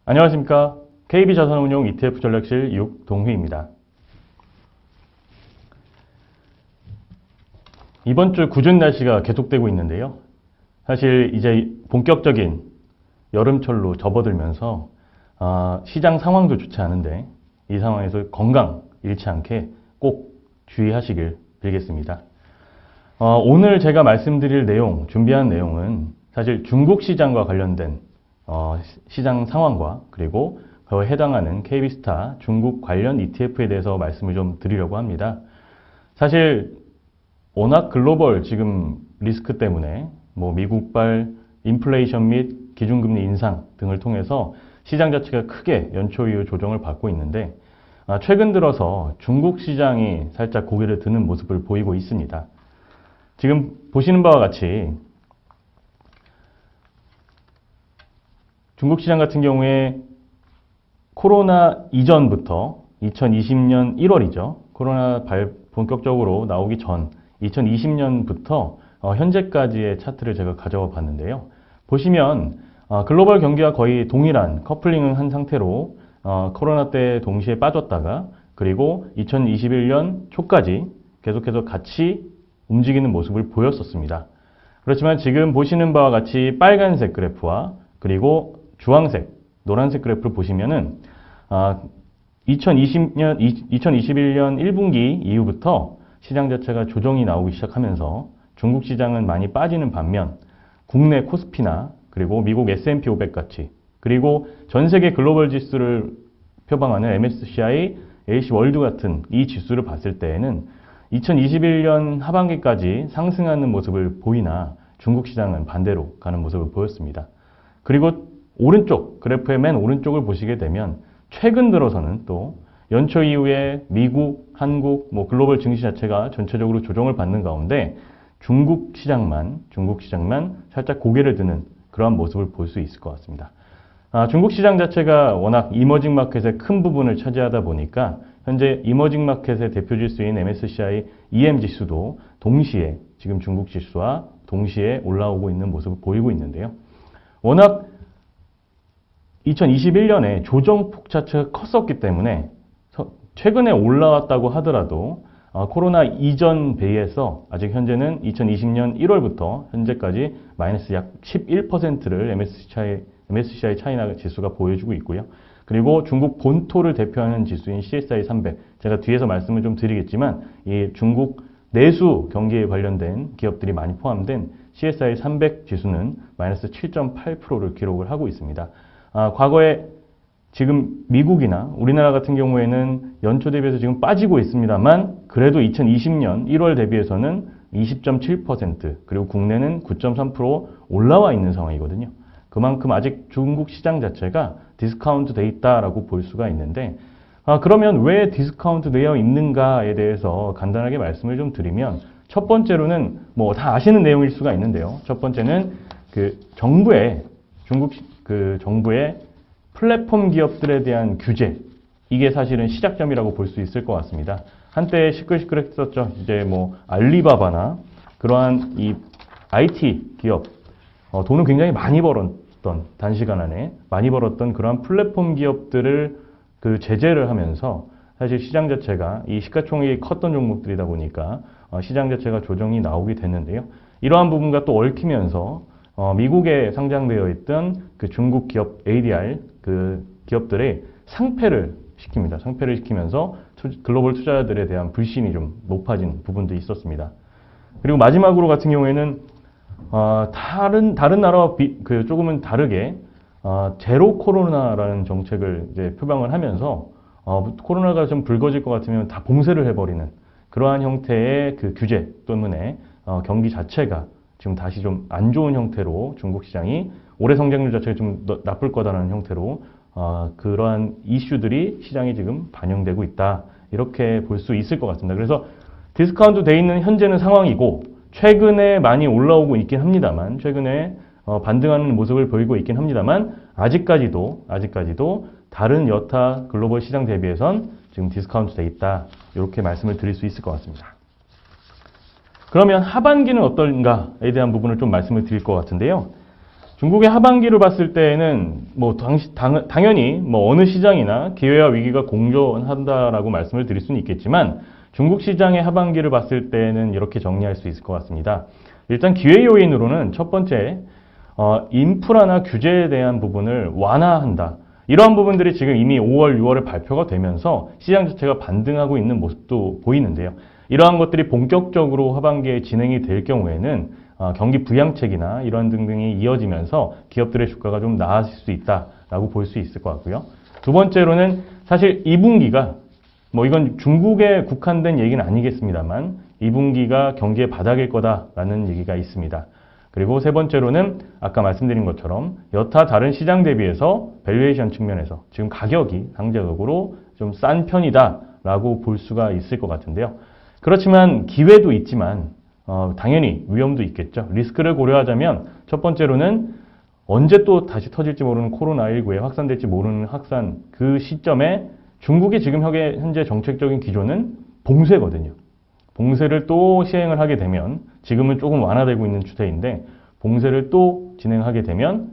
안녕하십니까. KB자산운용 ETF 전략실 육동휘입니다. 이번 주 궂은 날씨가 계속되고 있는데요. 사실 이제 본격적인 여름철로 접어들면서 시장 상황도 좋지 않은데 이 상황에서 건강 잃지 않게 꼭 주의하시길 빌겠습니다. 오늘 제가 말씀드릴 내용, 준비한 내용은 사실 중국 시장과 관련된 시장 상황과 그리고 그에 해당하는 KB스타 중국 관련 ETF에 대해서 말씀을 좀 드리려고 합니다. 사실 워낙 글로벌 지금 리스크 때문에 미국발 인플레이션 및 기준금리 인상 등을 통해서 시장 자체가 크게 연초 이후 조정을 받고 있는데 최근 들어서 중국 시장이 살짝 고개를 드는 모습을 보이고 있습니다. 지금 보시는 바와 같이 중국 시장 같은 경우에 코로나 이전부터 2020년 1월이죠. 코로나 본격적으로 나오기 전 2020년부터 현재까지의 차트를 제가 가져와 봤는데요. 보시면 글로벌 경기와 거의 동일한 커플링을 한 상태로 코로나 때 동시에 빠졌다가 그리고 2021년 초까지 계속해서 같이 움직이는 모습을 보였었습니다. 그렇지만 지금 보시는 바와 같이 빨간색 그래프와 그리고 주황색, 노란색 그래프를 보시면은 2021년 1분기 이후부터 시장 자체가 조정이 나오기 시작하면서 중국 시장은 많이 빠지는 반면 국내 코스피나 그리고 미국 S&P 500 같이 그리고 전 세계 글로벌 지수를 표방하는 MSCI, AC 월드 같은 이 지수를 봤을 때에는 2021년 하반기까지 상승하는 모습을 보이나 중국 시장은 반대로 가는 모습을 보였습니다. 그리고 오른쪽, 그래프의 맨 오른쪽을 보시게 되면 최근 들어서는 또 연초 이후에 미국, 한국, 글로벌 증시 자체가 전체적으로 조정을 받는 가운데 중국 시장만 살짝 고개를 드는 그러한 모습을 볼 수 있을 것 같습니다. 중국 시장 자체가 워낙 이머징 마켓의 큰 부분을 차지하다 보니까 현재 이머징 마켓의 대표 지수인 MSCI EM 지수도 동시에 지금 중국 지수와 동시에 올라오고 있는 모습을 보이고 있는데요. 워낙 2021년에 조정폭 자체가 컸었기 때문에 최근에 올라왔다고 하더라도 코로나 이전 베이에서 아직 현재는 2020년 1월부터 현재까지 마이너스 약 11%를 MSCI 차이나 지수가 보여주고 있고요. 그리고 중국 본토를 대표하는 지수인 CSI 300, 제가 뒤에서 말씀을 좀 드리겠지만 이 중국 내수 경기에 관련된 기업들이 많이 포함된 CSI 300 지수는 마이너스 7.8%를 기록을 하고 있습니다. 과거에 지금 미국이나 우리나라 같은 경우에는 연초 대비해서 지금 빠지고 있습니다만 그래도 2020년 1월 대비해서는 20.7% 그리고 국내는 9.3% 올라와 있는 상황이거든요. 그만큼 아직 중국 시장 자체가 디스카운트 돼 있다라고 볼 수가 있는데 그러면 왜 디스카운트 되어 있는가에 대해서 간단하게 말씀을 좀 드리면 첫 번째로는 다 아시는 내용일 수가 있는데요. 첫 번째는 정부의 플랫폼 기업들에 대한 규제, 이게 사실은 시작점이라고 볼 수 있을 것 같습니다. 한때 시끌시끌했었죠. 이제 알리바바나 그러한 이 IT 기업, 돈을 굉장히 많이 벌었던, 단시간 안에 많이 벌었던 그러한 플랫폼 기업들을 제재를 하면서 사실 시장 자체가 이 시가총액이 컸던 종목들이다 보니까 시장 자체가 조정이 나오게 됐는데요. 이러한 부분과 또 얽히면서 미국에 상장되어 있던 중국 기업 ADR 기업들의 상폐를 시킵니다. 상폐를 시키면서 글로벌 투자자들에 대한 불신이 좀 높아진 부분도 있었습니다. 그리고 마지막으로 같은 경우에는 다른 나라와 조금은 다르게 제로 코로나라는 정책을 이제 표방을 하면서 코로나가 좀 불거질 것 같으면 다 봉쇄를 해버리는 그러한 형태의 규제 때문에 경기 자체가 지금 다시 좀 안 좋은 형태로 중국 시장이 올해 성장률 자체가 좀 나쁠 거다라는 형태로 그러한 이슈들이 시장에 지금 반영되고 있다. 이렇게 볼 수 있을 것 같습니다. 그래서 디스카운트 돼 있는 현재는 상황이고 최근에 많이 올라오고 있긴 합니다만 최근에 반등하는 모습을 보이고 있긴 합니다만 아직까지도 다른 여타 글로벌 시장 대비해선 지금 디스카운트 돼 있다. 이렇게 말씀을 드릴 수 있을 것 같습니다. 그러면 하반기는 어떤가에 대한 부분을 좀 말씀을 드릴 것 같은데요. 중국의 하반기를 봤을 때에는 뭐 당연히 뭐 어느 시장이나 기회와 위기가 공존한다라고 말씀을 드릴 수는 있겠지만 중국 시장의 하반기를 봤을 때는 이렇게 정리할 수 있을 것 같습니다. 일단 기회 요인으로는 첫 번째, 인프라나 규제에 대한 부분을 완화한다. 이러한 부분들이 지금 이미 5월, 6월에 발표가 되면서 시장 자체가 반등하고 있는 모습도 보이는데요. 이러한 것들이 본격적으로 하반기에 진행이 될 경우에는 경기 부양책이나 이런 등등이 이어지면서 기업들의 주가가 좀 나아질 수 있다라고 볼 수 있을 것 같고요. 두 번째로는 사실 2분기가 뭐 이건 중국에 국한된 얘기는 아니겠습니다만 2분기가 경기의 바닥일 거다라는 얘기가 있습니다. 그리고 세 번째로는 아까 말씀드린 것처럼 여타 다른 시장 대비해서 밸류에이션 측면에서 지금 가격이 상대적으로 좀 싼 편이다라고 볼 수가 있을 것 같은데요. 그렇지만 기회도 있지만 당연히 위험도 있겠죠. 리스크를 고려하자면 첫 번째로는 언제 또 다시 터질지 모르는 코로나19에 확산될지 모르는 확산 그 시점에 중국이 지금 현재 정책적인 기조는 봉쇄거든요. 봉쇄를 또 시행을 하게 되면 지금은 조금 완화되고 있는 추세인데 봉쇄를 또 진행하게 되면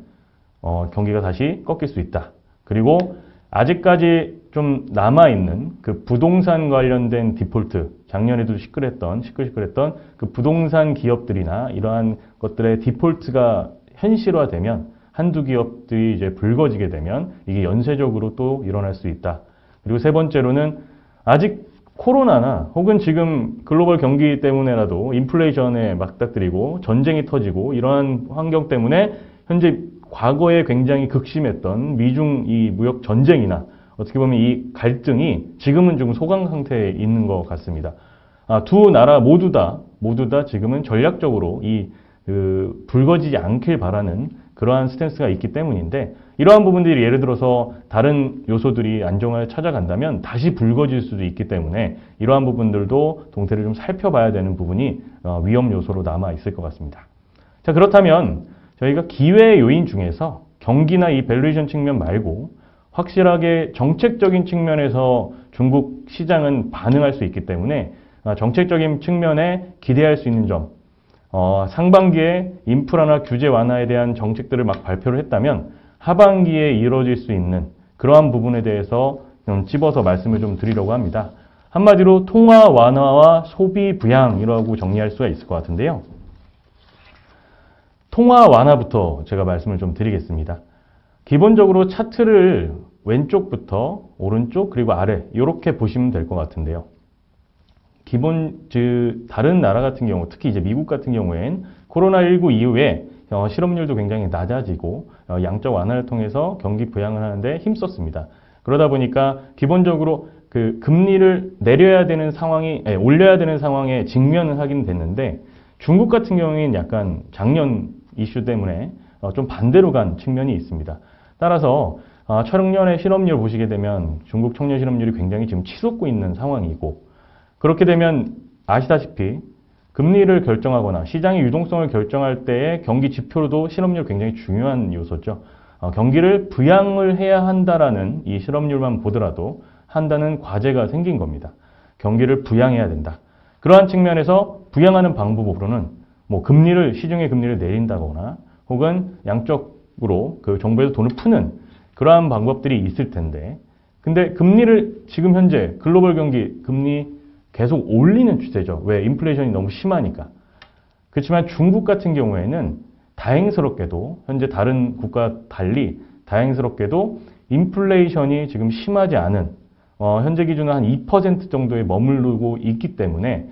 경기가 다시 꺾일 수 있다. 그리고 아직까지 좀 남아있는 그 부동산 관련된 디폴트, 작년에도 시끌했던 그 부동산 기업들이나 이러한 것들의 디폴트가 현실화되면 한두 기업들이 이제 불거지게 되면 이게 연쇄적으로 또 일어날 수 있다. 그리고 세 번째로는 아직 코로나나 혹은 지금 글로벌 경기 때문에라도 인플레이션에 맞닥뜨리고 전쟁이 터지고 이러한 환경 때문에 현재 과거에 굉장히 극심했던 미중 이 무역 전쟁이나 어떻게 보면 이 갈등이 지금은 좀 소강 상태에 있는 것 같습니다. 두 나라 모두 다 지금은 전략적으로 불거지지 않길 바라는 그러한 스탠스가 있기 때문인데 이러한 부분들이 예를 들어서 다른 요소들이 안정을 찾아간다면 다시 불거질 수도 있기 때문에 이러한 부분들도 동태를 좀 살펴봐야 되는 부분이 위험 요소로 남아 있을 것 같습니다. 자, 그렇다면 저희가 기회 요인 중에서 경기나 이 밸류에이션 측면 말고 확실하게 정책적인 측면에서 중국 시장은 반응할 수 있기 때문에 정책적인 측면에 기대할 수 있는 점, 상반기에 인프라나 규제 완화에 대한 정책들을 막 발표를 했다면 하반기에 이루어질 수 있는 그러한 부분에 대해서 좀 찝어서 말씀을 좀 드리려고 합니다. 한마디로 통화 완화와 소비 부양이라고 정리할 수가 있을 것 같은데요. 통화 완화부터 제가 말씀을 좀 드리겠습니다. 기본적으로 차트를 왼쪽부터 오른쪽 그리고 아래 이렇게 보시면 될 것 같은데요. 다른 나라 같은 경우, 특히 이제 미국 같은 경우엔 코로나19 이후에 실업률도 굉장히 낮아지고 양적 완화를 통해서 경기 부양을 하는데 힘썼습니다. 그러다 보니까 기본적으로 그 금리를 내려야 되는 상황이, 올려야 되는 상황에 직면을 하긴 됐는데 중국 같은 경우에는 약간 작년 이슈 때문에 좀 반대로 간 측면이 있습니다. 따라서 청년의 실업률 보시게 되면 중국 청년 실업률이 굉장히 지금 치솟고 있는 상황이고 그렇게 되면 아시다시피 금리를 결정하거나 시장의 유동성을 결정할 때의 경기 지표로도 실업률 굉장히 중요한 요소죠. 경기를 부양을 해야 한다라는 이 실업률만 보더라도 한다는 과제가 생긴 겁니다. 경기를 부양해야 된다. 그러한 측면에서 부양하는 방법으로는 뭐 시중의 금리를 내린다거나 혹은 양적으로 그 정부에서 돈을 푸는 그러한 방법들이 있을 텐데 근데 금리를 지금 현재 글로벌 경기 금리 계속 올리는 추세죠. 왜? 인플레이션이 너무 심하니까. 그렇지만 중국 같은 경우에는 다행스럽게도 현재 다른 국가와 달리 다행스럽게도 인플레이션이 지금 심하지 않은 현재 기준으로 한 2% 정도에 머무르고 있기 때문에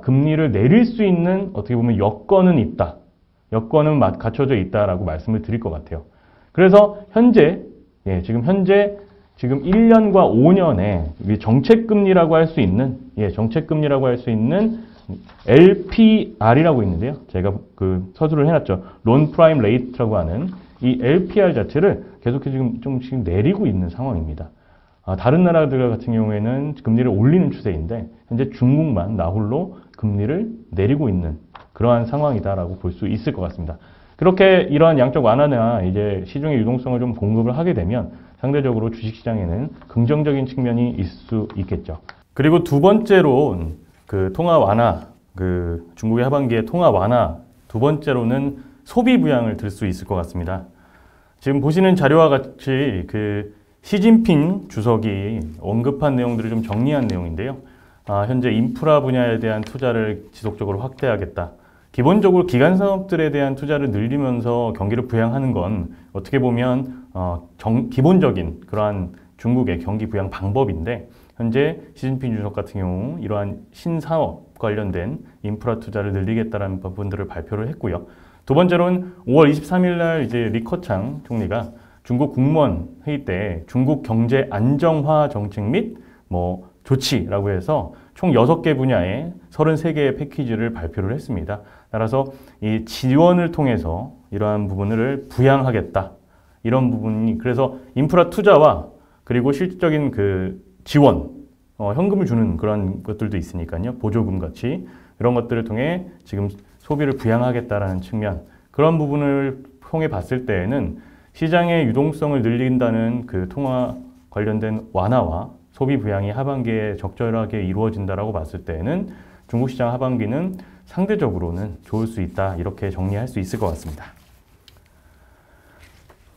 금리를 내릴 수 있는 어떻게 보면 여건은 있다. 여건은 갖춰져 있다라고 말씀을 드릴 것 같아요. 그래서 지금 1년과 5년에 정책금리라고 할 수 있는, 정책금리라고 할 수 있는 LPR이라고 있는데요. 제가 그 서술을 해놨죠. 론 프라임 레이트라고 하는 이 LPR 자체를 계속해서 지금 내리고 있는 상황입니다. 다른 나라들 같은 경우에는 금리를 올리는 추세인데 현재 중국만 나홀로 금리를 내리고 있는 그러한 상황이다라고 볼 수 있을 것 같습니다. 그렇게 이러한 양적 완화나 이제 시중의 유동성을 좀 공급을 하게 되면 상대적으로 주식시장에는 긍정적인 측면이 있을 수 있겠죠. 그리고 두 번째로 그 통화 완화, 그 중국의 하반기에 통화 완화, 두 번째로는 소비 부양을 들 수 있을 것 같습니다. 지금 보시는 자료와 같이 그 시진핑 주석이 언급한 내용들을 좀 정리한 내용인데요. 현재 인프라 분야에 대한 투자를 지속적으로 확대하겠다. 기본적으로 기간 산업들에 대한 투자를 늘리면서 경기를 부양하는 건 어떻게 보면 기본적인 그러한 중국의 경기 부양 방법인데, 현재 시진핑 주석 같은 경우 이러한 신사업 관련된 인프라 투자를 늘리겠다는 부분들을 발표를 했고요. 두 번째로는 5월 23일 날 이제 리커창 총리가 중국 국무원 회의 때 중국 경제 안정화 정책 및 조치라고 해서 총 6개 분야의 33개의 패키지를 발표를 했습니다. 따라서 이 지원을 통해서 이러한 부분을 부양하겠다. 이런 부분이, 그래서 인프라 투자와 그리고 실질적인 그 지원, 현금을 주는 그런 것들도 있으니까요. 보조금 같이 이런 것들을 통해 지금 소비를 부양하겠다라는 측면, 그런 부분을 통해 봤을 때에는 시장의 유동성을 늘린다는 그 통화 관련된 완화와 소비 부양이 하반기에 적절하게 이루어진다라고 봤을 때에는 중국 시장 하반기는 상대적으로는 좋을 수 있다, 이렇게 정리할 수 있을 것 같습니다.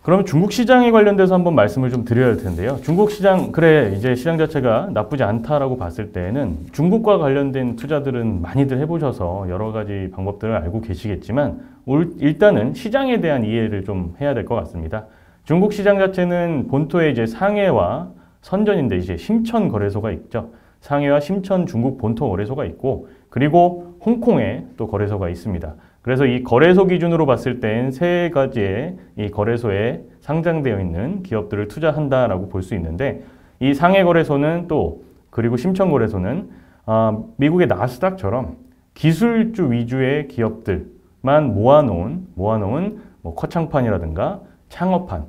그러면 중국 시장에 관련돼서 한번 말씀을 좀 드려야 할 텐데요. 중국 시장, 그래 이제 시장 자체가 나쁘지 않다라고 봤을 때에는 중국과 관련된 투자들은 많이들 해보셔서 여러 가지 방법들을 알고 계시겠지만 일단은 시장에 대한 이해를 좀 해야 될 것 같습니다. 중국 시장 자체는 본토에 이제 상해와 선전인데 이제 심천 거래소가 있죠. 상해와 심천 중국 본토 거래소가 있고, 그리고 홍콩에 또 거래소가 있습니다. 그래서 이 거래소 기준으로 봤을 땐 3가지의 이 거래소에 상장되어 있는 기업들을 투자한다라고 볼 수 있는데, 이 상해 거래소는 또, 그리고 심천 거래소는 미국의 나스닥처럼 기술주 위주의 기업들만 모아놓은 커창판이라든가 창업판,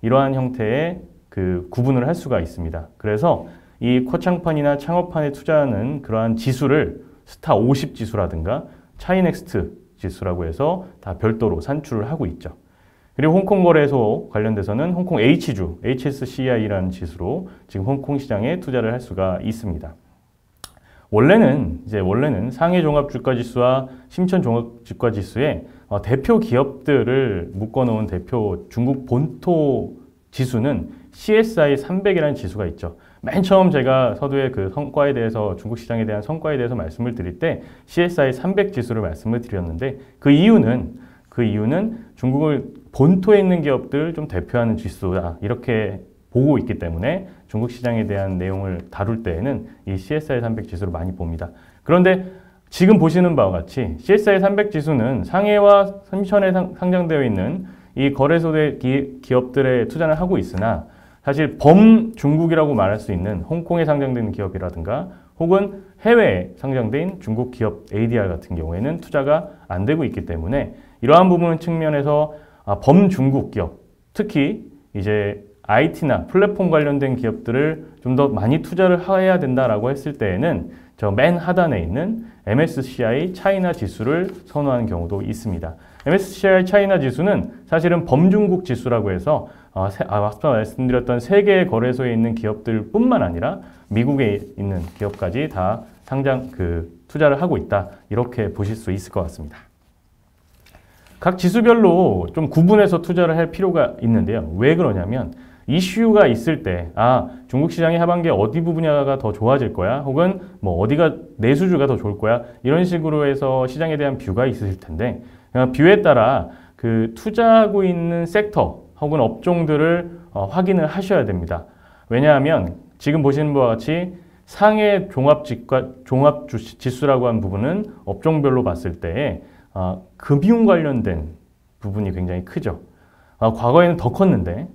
이러한 형태의 그 구분을 할 수가 있습니다. 그래서 이 커창판이나 창업판에 투자하는 그러한 지수를 스타 50 지수라든가 차이넥스트 지수라고 해서 다 별도로 산출을 하고 있죠. 그리고 홍콩 거래소 관련돼서는 홍콩 H주, HSCI라는 지수로 지금 홍콩 시장에 투자를 할 수가 있습니다. 원래는 상해 종합주가지수와 심천 종합주가지수에 대표 기업들을 묶어놓은 대표 중국 본토 지수는 CSI 300이라는 지수가 있죠. 맨 처음 제가 서두에 그 성과에 대해서, 중국 시장에 대한 성과에 대해서 말씀을 드릴 때 CSI 300 지수를 말씀을 드렸는데, 그 이유는 중국을 본토에 있는 기업들 좀 대표하는 지수다, 이렇게 보고 있기 때문에 중국 시장에 대한 내용을 다룰 때에는 이 CSI 300 지수를 많이 봅니다. 그런데 지금 보시는 바와 같이 CSI 300 지수는 상해와 심천에 상장되어 있는 이 거래소의 기업들에 투자를 하고 있으나, 사실 범중국이라고 말할 수 있는 홍콩에 상장된 기업이라든가 혹은 해외에 상장된 중국 기업 ADR 같은 경우에는 투자가 안 되고 있기 때문에, 이러한 부분 측면에서 범중국 기업, 특히 이제 IT나 플랫폼 관련된 기업들을 좀 더 많이 투자를 해야 된다라고 했을 때에는 저 맨 하단에 있는 MSCI 차이나 지수를 선호하는 경우도 있습니다. MSCI 차이나 지수는 사실은 범중국 지수라고 해서 앞서 말씀드렸던 3개의 거래소에 있는 기업들 뿐만 아니라 미국에 있는 기업까지 다 투자를 하고 있다, 이렇게 보실 수 있을 것 같습니다. 각 지수별로 좀 구분해서 투자를 할 필요가 있는데요. 왜 그러냐면 이슈가 있을 때 중국 시장의 하반기에 어디 분야가 더 좋아질 거야, 혹은 어디가 내수주가 더 좋을 거야, 이런 식으로 해서 시장에 대한 뷰가 있으실 텐데, 뷰에 따라 그 투자하고 있는 섹터 혹은 업종들을 확인을 하셔야 됩니다. 왜냐하면 지금 보시는 바와 같이 상해 종합지수라고 하는 부분은 업종별로 봤을 때 금융 관련된 부분이 굉장히 크죠. 과거에는 더 컸는데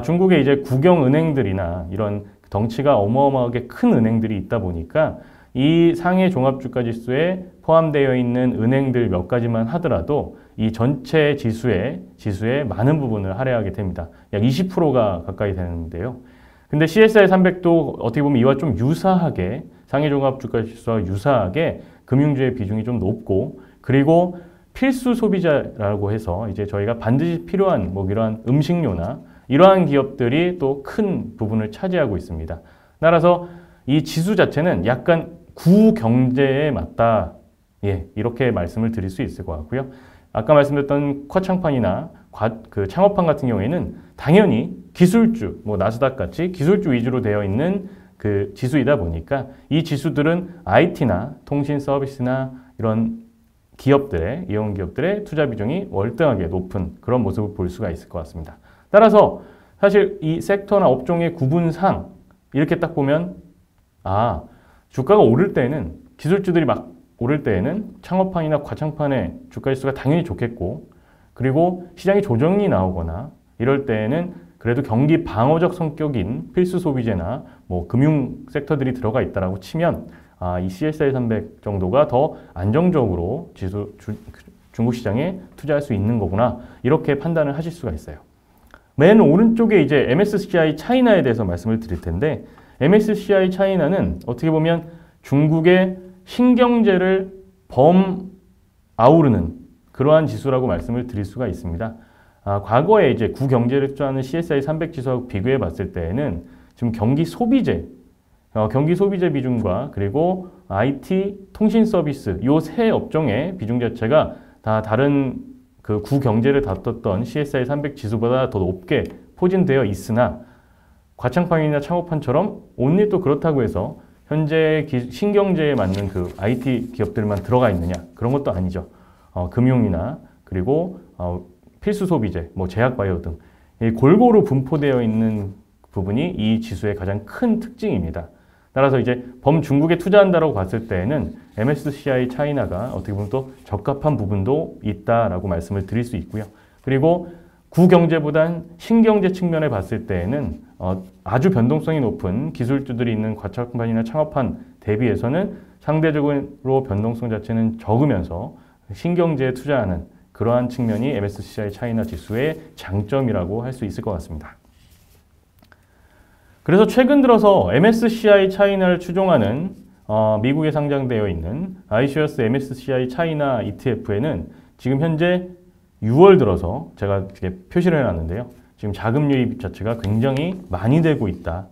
중국의 이제 국영은행들이나 이런 덩치가 어마어마하게 큰 은행들이 있다 보니까 이 상해 종합주가지수에 포함되어 있는 은행들 몇 가지만 하더라도 이 전체 지수의 많은 부분을 할애하게 됩니다. 약 20%가 가까이 되는데요. 근데 CSI 300도 어떻게 보면 이와 좀 유사하게, 상해 종합주가지수와 유사하게 금융주의 비중이 좀 높고, 그리고 필수 소비자라고 해서 이제 저희가 반드시 필요한 이러한 음식료나 이러한 기업들이 또 큰 부분을 차지하고 있습니다. 따라서 이 지수 자체는 약간 구경제에 맞다, 이렇게 말씀을 드릴 수 있을 것 같고요. 아까 말씀드렸던 쿼창판이나 창업판 같은 경우에는 당연히 기술주, 뭐 나스닥 같이 기술주 위주로 되어 있는 그 지수이다 보니까 이 지수들은 IT나 통신 서비스나 이런 기업들의, 이용 기업들의 투자 비중이 월등하게 높은 그런 모습을 볼 수가 있을 것 같습니다. 따라서 사실 이 섹터나 업종의 구분상 이렇게 딱 보면 주가가 오를 때에는 기술주들이 막 오를 때에는 창업판이나 과창판의 주가 지수가 당연히 좋겠고, 그리고 시장이 조정이 나오거나 이럴 때에는 그래도 경기 방어적 성격인 필수 소비재나 뭐 금융 섹터들이 들어가 있다라고 치면 이 CSI 300 정도가 더 안정적으로 중국 시장에 투자할 수 있는 거구나, 이렇게 판단을 하실 수가 있어요. 맨 오른쪽에 이제 MSCI 차이나에 대해서 말씀을 드릴 텐데, MSCI 차이나는 어떻게 보면 중국의 신경제를 아우르는 그러한 지수라고 말씀을 드릴 수가 있습니다. 과거에 이제 구경제를 투자하는 CSI 300 지수하고 비교해 봤을 때에는 지금 경기 소비재 비중과 그리고 IT, 통신 서비스 요 세 업종의 비중 자체가 다 다른 그 구경제를 다뤘던 CSI 300 지수보다 더 높게 포진되어 있으나, 과창판이나 창업판처럼 온리 또 그렇다고 해서 현재 신경제에 맞는 그 IT 기업들만 들어가 있느냐, 그런 것도 아니죠. 금융이나 그리고 필수 소비재, 뭐 제약바이오 등 골고루 분포되어 있는 부분이 이 지수의 가장 큰 특징입니다. 따라서 이제 범중국에 투자한다라고 봤을 때에는 MSCI 차이나가 어떻게 보면 또 적합한 부분도 있다라고 말씀을 드릴 수 있고요. 그리고 구경제보단 신경제 측면에 봤을 때에는 아주 변동성이 높은 기술주들이 있는 과창판이나 창업판 대비해서는 상대적으로 변동성 자체는 적으면서 신경제에 투자하는 그러한 측면이 MSCI 차이나 지수의 장점이라고 할 수 있을 것 같습니다. 그래서 최근 들어서 MSCI 차이나를 추종하는 미국에 상장되어 있는 iShares MSCI 차이나 ETF에는 지금 현재 6월 들어서 제가 이렇게 표시를 해놨는데요. 지금 자금 유입 자체가 굉장히 많이 되고 있다.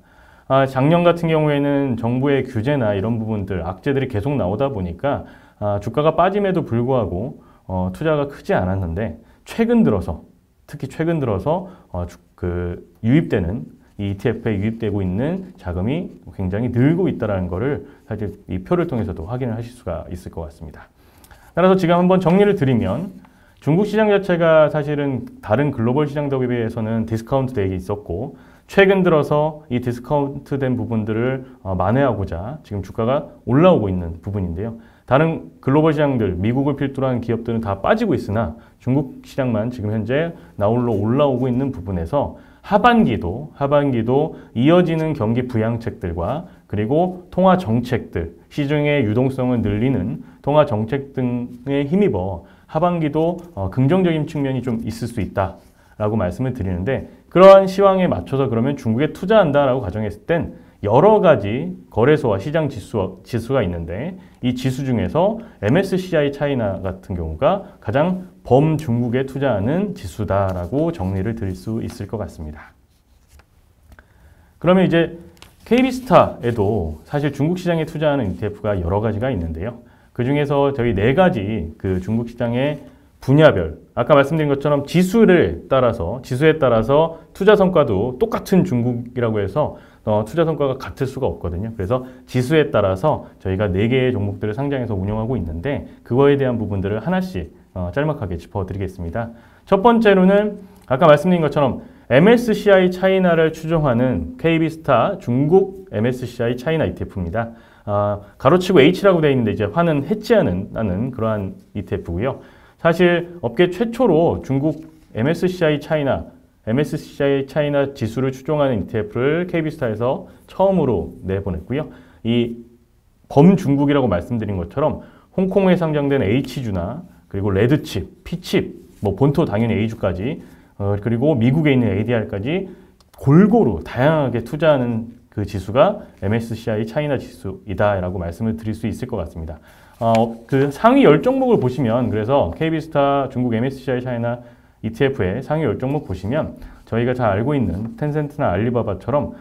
작년 같은 경우에는 정부의 규제나 이런 부분들, 악재들이 계속 나오다 보니까 주가가 빠짐에도 불구하고 투자가 크지 않았는데, 최근 들어서, 특히 최근 들어서 유입되는 이 ETF에 유입되고 있는 자금이 굉장히 늘고 있다는 것을 사실 이 표를 통해서도 확인을 하실 수가 있을 것 같습니다. 따라서 지금 한번 정리를 드리면, 중국 시장 자체가 사실은 다른 글로벌 시장 대비해서는 디스카운트 되어 있었고, 최근 들어서 이 디스카운트 된 부분들을 만회하고자 지금 주가가 올라오고 있는 부분인데요. 다른 글로벌 시장들, 미국을 필두로 한 기업들은 다 빠지고 있으나 중국 시장만 지금 현재 나홀로 올라오고 있는 부분에서 하반기도 이어지는 경기 부양책들과 그리고 통화 정책들, 시중의 유동성을 늘리는 통화 정책 등에 힘입어 하반기도 긍정적인 측면이 좀 있을 수 있다라고 말씀을 드리는데, 그러한 시황에 맞춰서 그러면 중국에 투자한다라고 가정했을 땐 여러 가지 거래소와 시장 지수가 있는데, 이 지수 중에서 MSCI 차이나 같은 경우가 가장 범중국에 투자하는 지수다라고 정리를 드릴 수 있을 것 같습니다. 그러면 이제 KB스타에도 사실 중국 시장에 투자하는 ETF가 여러 가지가 있는데요. 그 중에서 저희 4가지 그 중국 시장의 분야별, 아까 말씀드린 것처럼 지수에 따라서 투자 성과도 똑같은 중국이라고 해서 투자 성과가 같을 수가 없거든요. 그래서 지수에 따라서 저희가 4개의 종목들을 상장해서 운영하고 있는데, 그거에 대한 부분들을 하나씩 짤막하게 짚어드리겠습니다. 첫 번째로는 아까 말씀드린 것처럼 MSCI 차이나를 추종하는 KB스타 중국 MSCI 차이나 ETF입니다. 가로치고 H라고 되어 있는데 이제 화는 해지하는 그러한 ETF고요. 사실 업계 최초로 중국 MSCI 차이나 지수를 추종하는 ETF를 KB스타에서 처음으로 내보냈고요. 이 범중국이라고 말씀드린 것처럼 홍콩에 상장된 H주나 그리고 레드칩, P칩, 뭐 본토 당연히 A주까지 그리고 미국에 있는 ADR까지 골고루 다양하게 투자하는 그 지수가 MSCI 차이나 지수이다라고 말씀을 드릴 수 있을 것 같습니다. 그 상위 10종목을 보시면, 그래서 KB스타 중국 MSCI 차이나 ETF의 상위 10종목 보시면 저희가 잘 알고 있는 텐센트나 알리바바처럼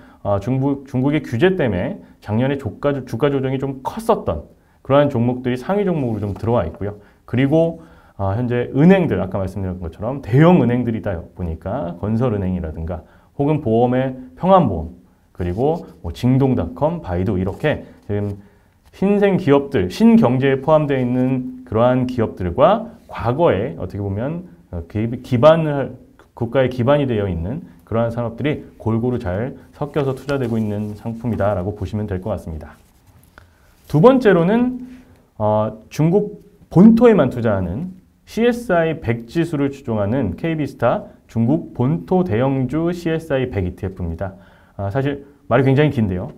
중국의 규제 때문에 작년에 주가 조정이 좀 컸었던 그러한 종목들이 상위 종목으로 좀 들어와 있고요. 그리고 현재 은행들, 아까 말씀드린 것처럼 대형 은행들이다 보니까 건설은행이라든가 혹은 보험의 평안보험, 그리고 뭐 진동닷컴, 바이두 이렇게 지금 신생 기업들, 신경제에 포함되어 있는 그러한 기업들과 과거에 어떻게 보면 국가의 기반이 되어 있는 그러한 산업들이 골고루 잘 섞여서 투자되고 있는 상품이다라고 보시면 될 것 같습니다. 두 번째로는 중국 본토에만 투자하는 CSI 100 지수를 추종하는 KB스타 중국 본토 대형주 CSI 100 ETF입니다. 사실 말이 굉장히 긴데요.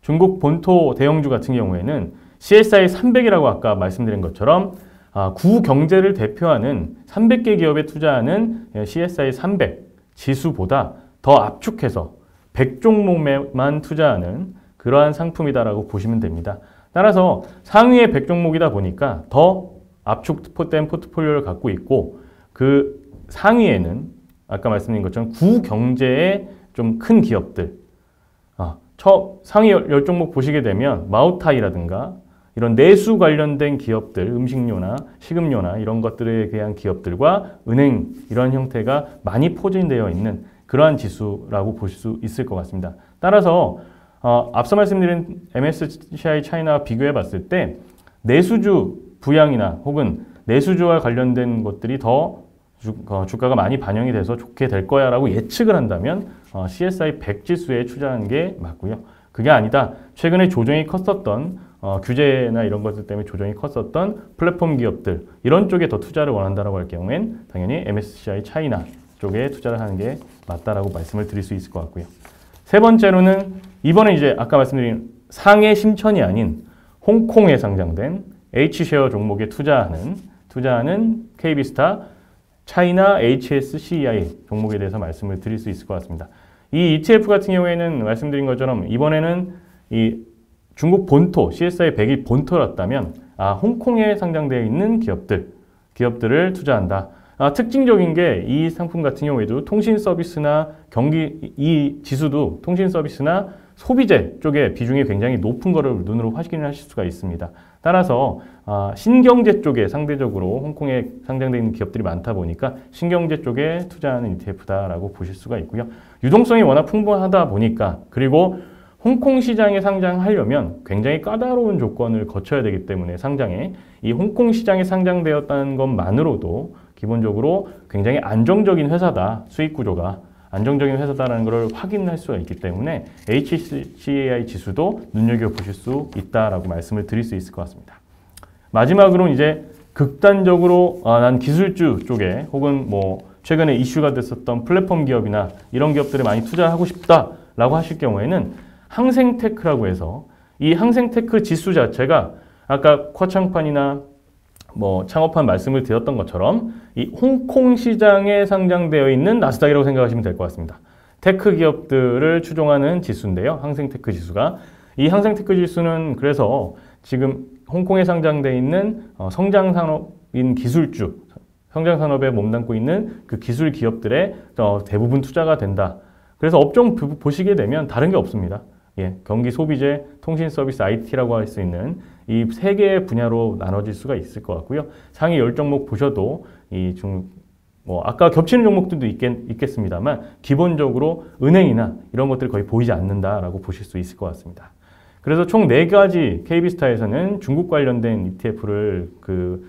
중국 본토 대형주 같은 경우에는 CSI 300이라고 아까 말씀드린 것처럼 구경제를 대표하는 300개 기업에 투자하는 CSI 300 지수보다 더 압축해서 100종목에만 투자하는 그러한 상품이다라고 보시면 됩니다. 따라서 상위의 100종목이다 보니까 더 압축된 포트폴리오를 갖고 있고 그 상위에는 아까 말씀드린 것처럼 구경제의 좀 큰 기업들 상위 10종목 보시게 되면 마오타이라든가 이런 내수 관련된 기업들, 음식료나 식음료나 이런 것들에 대한 기업들과 은행 이런 형태가 많이 포진되어 있는 그러한 지수라고 볼 수 있을 것 같습니다. 따라서 앞서 말씀드린 MSCI 차이나와 비교해 봤을 때 내수주 부양이나 혹은 내수주와 관련된 것들이 더 주가가 많이 반영이 돼서 좋게 될 거야 라고 예측을 한다면 CSI 100 지수에 투자하는 게 맞고요. 그게 아니다. 최근에 조정이 컸었던 규제나 이런 것들 때문에 조정이 컸었던 플랫폼 기업들 이런 쪽에 더 투자를 원한다라고 할 경우엔 당연히 MSCI 차이나 쪽에 투자를 하는 게 맞다라고 말씀을 드릴 수 있을 것 같고요. 세 번째로는 이번에 이제 아까 말씀드린 상해 심천이 아닌 홍콩에 상장된 H쉐어 종목에 투자하는 KB스타 차이나 HSCEI 종목에 대해서 말씀을 드릴 수 있을 것 같습니다. 이 ETF 같은 경우에는 말씀드린 것처럼 이번에는 이 중국 본토, CSI 100이 본토였다면 홍콩에 상장되어 있는 기업들을 투자한다. 특징적인 게 이 상품 같은 경우에도 통신 서비스나 이 지수도 통신 서비스나 소비재 쪽에 비중이 굉장히 높은 거를 눈으로 확인을 하실 수가 있습니다. 따라서 신경제 쪽에 상대적으로 홍콩에 상장되어 있는 기업들이 많다 보니까 신경제 쪽에 투자하는 ETF다라고 보실 수가 있고요. 유동성이 워낙 풍부하다 보니까 그리고 홍콩 시장에 상장하려면 굉장히 까다로운 조건을 거쳐야 되기 때문에 이 홍콩 시장에 상장되었다는 것만으로도 기본적으로 굉장히 안정적인 회사다. 수익 구조가 안정적인 회사다라는 것을 확인할 수가 있기 때문에 HSCEI 지수도 눈여겨보실 수 있다라고 말씀을 드릴 수 있을 것 같습니다. 마지막으로 이제 극단적으로 난 기술주 쪽에 혹은 뭐 최근에 이슈가 됐었던 플랫폼 기업이나 이런 기업들에 많이 투자하고 싶다라고 하실 경우에는 항생테크라고 해서 이 항생테크 지수 자체가 아까 쿼창판이나 뭐 창업한 말씀을 드렸던 것처럼 이 홍콩 시장에 상장되어 있는 나스닥이라고 생각하시면 될 것 같습니다. 테크 기업들을 추종하는 지수인데요. 항생테크 지수가. 이 항생테크 지수는 그래서 지금 홍콩에 상장되어 있는 성장산업인 기술주, 성장산업에 몸담고 있는 그 기술 기업들의 대부분 투자가 된다. 그래서 업종 보시게 되면 다른 게 없습니다. 경기 소비재, 통신 서비스, IT라고 할 수 있는 이 세 개의 분야로 나눠질 수가 있을 것 같고요. 상위 10종목 보셔도 아까 겹치는 종목들도 있겠습니다만 기본적으로 은행이나 이런 것들이 거의 보이지 않는다라고 보실 수 있을 것 같습니다. 그래서 총 4가지 KB스타에서는 중국 관련된 ETF를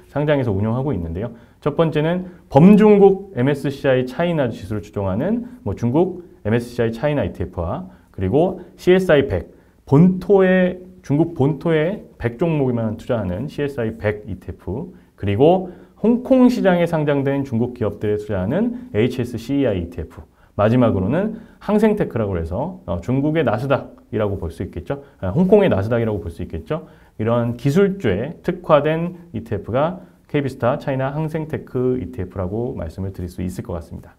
상장해서 운영하고 있는데요. 첫 번째는 범중국 MSCI 차이나 지수를 추종하는 중국 MSCI 차이나 ETF와 그리고 CSI 100, 중국 본토의 100종목에만 투자하는 CSI 100 ETF, 그리고 홍콩 시장에 상장된 중국 기업들에 투자하는 HSCEI ETF, 마지막으로는 항생테크라고 해서 중국의 나스닥이라고 볼 수 있겠죠. 홍콩의 나스닥이라고 볼 수 있겠죠. 이런 기술주에 특화된 ETF가 KB스타 차이나 항생테크 ETF라고 말씀을 드릴 수 있을 것 같습니다.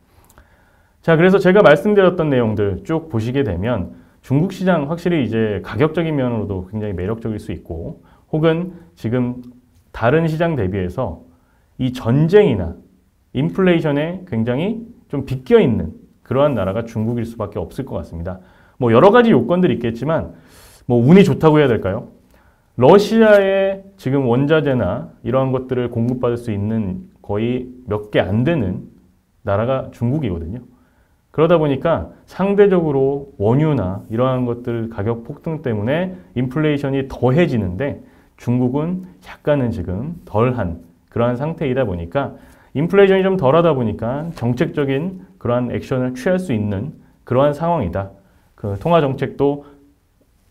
자, 그래서 제가 말씀드렸던 내용들 쭉 보시게 되면 중국 시장 확실히 이제 가격적인 면으로도 굉장히 매력적일 수 있고 혹은 지금 다른 시장 대비해서 이 전쟁이나 인플레이션에 굉장히 좀 비껴 있는 그러한 나라가 중국일 수밖에 없을 것 같습니다. 여러 가지 요건들이 있겠지만 운이 좋다고 해야 될까요? 러시아에 지금 원자재나 이러한 것들을 공급받을 수 있는 거의 몇 개 안 되는 나라가 중국이거든요. 그러다 보니까 상대적으로 원유나 이러한 것들 가격 폭등 때문에 인플레이션이 더해지는데 중국은 약간은 지금 덜한 그러한 상태이다 보니까 인플레이션이 좀 덜하다 보니까 정책적인 그러한 액션을 취할 수 있는 그러한 상황이다. 그 통화 정책도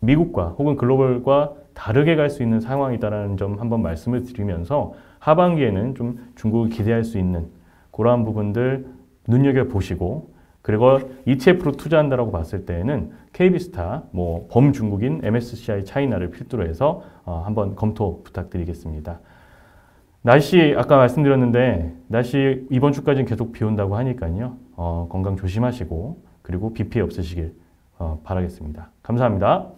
미국과 혹은 글로벌과 다르게 갈 수 있는 상황이다라는 점 한번 말씀을 드리면서 하반기에는 좀 중국을 기대할 수 있는 그러한 부분들 눈여겨보시고 그리고 ETF로 투자한다라고 봤을 때에는 KB스타, 뭐 범중국인 MSCI 차이나를 필두로 해서 한번 검토 부탁드리겠습니다. 날씨 아까 말씀드렸는데 날씨 이번 주까지는 계속 비 온다고 하니까요. 건강 조심하시고 그리고 비 피해 없으시길 바라겠습니다. 감사합니다.